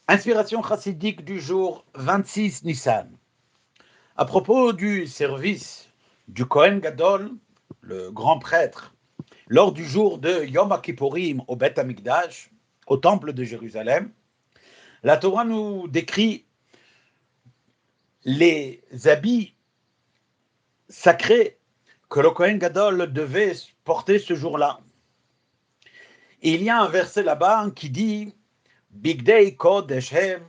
Inspiration chassidique du jour 26 Nissan. À propos du service du Kohen Gadol, le grand prêtre, lors du jour de Yom Kippourim au Beth Amikdash, au temple de Jérusalem, la Torah nous décrit les habits sacrés que le Kohen Gadol devait porter ce jour-là. Et il y a un verset là-bas qui dit « Bigdei Kodeshem »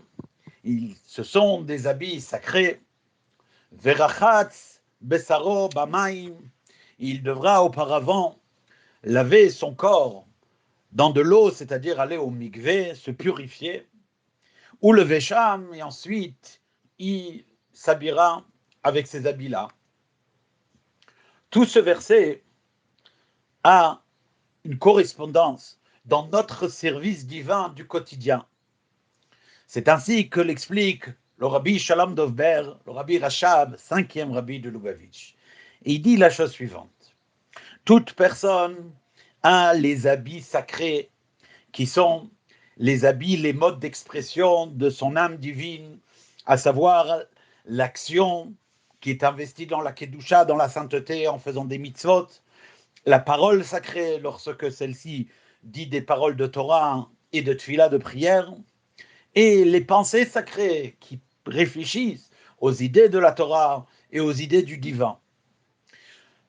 ce sont des habits sacrés. Verachatz besaro bamaim, il devra auparavant laver son corps dans de l'eau, c'est-à-dire aller au mikvé, se purifier, ou le vesham, et ensuite il s'habillera avec ces habits-là. Tout ce verset a une correspondance dans notre service divin du quotidien. C'est ainsi que l'explique le rabbi Shalom Dovber, le rabbi Rachab, 5e rabbi de Lubavitch. Et il dit la chose suivante. Toute personne a les habits sacrés qui sont les habits, les modes d'expression de son âme divine, à savoir l'action qui est investie dans la Kedusha, dans la sainteté, en faisant des mitzvot, la parole sacrée lorsque celle-ci dit des paroles de Torah et de tefila, de prière, et les pensées sacrées qui réfléchissent aux idées de la Torah et aux idées du divin.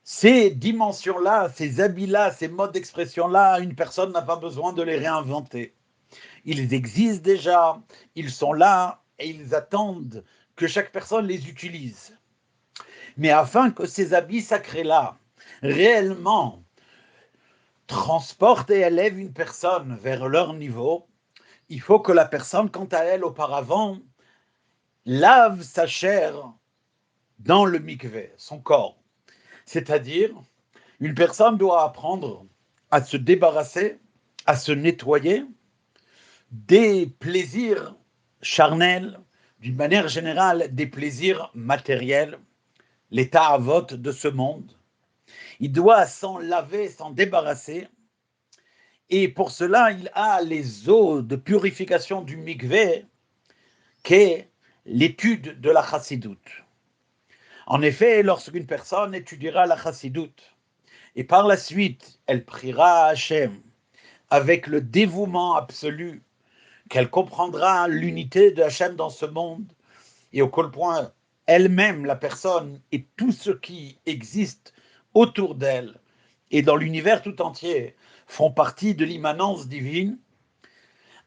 Ces dimensions-là, ces habits-là, ces modes d'expression-là, une personne n'a pas besoin de les réinventer. Ils existent déjà, ils sont là et ils attendent que chaque personne les utilise. Mais afin que ces habits sacrés-là réellement transportent et élèvent une personne vers leur niveau, il faut que la personne, quant à elle, auparavant, lave sa chair dans le mikvé, son corps. C'est-à-dire, une personne doit apprendre à se débarrasser, à se nettoyer des plaisirs charnels, d'une manière générale, des plaisirs matériels, les ta'avot de ce monde. Il doit s'en laver, s'en débarrasser. Et pour cela, il a les eaux de purification du mikvé, qu'est l'étude de la chassidoute. En effet, lorsqu'une personne étudiera la chassidoute, et par la suite, elle priera à Hachem avec le dévouement absolu, qu'elle comprendra l'unité de Hachem dans ce monde, et au quel point elle-même, la personne, et tout ce qui existe autour d'elle, et dans l'univers tout entier, font partie de l'immanence divine,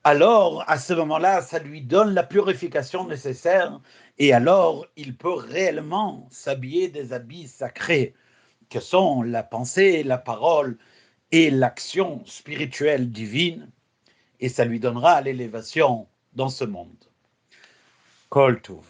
alors, à ce moment-là, ça lui donne la purification nécessaire, et alors, il peut réellement s'habiller des habits sacrés, que sont la pensée, la parole et l'action spirituelle divine, et ça lui donnera l'élévation dans ce monde. Kol Tuv.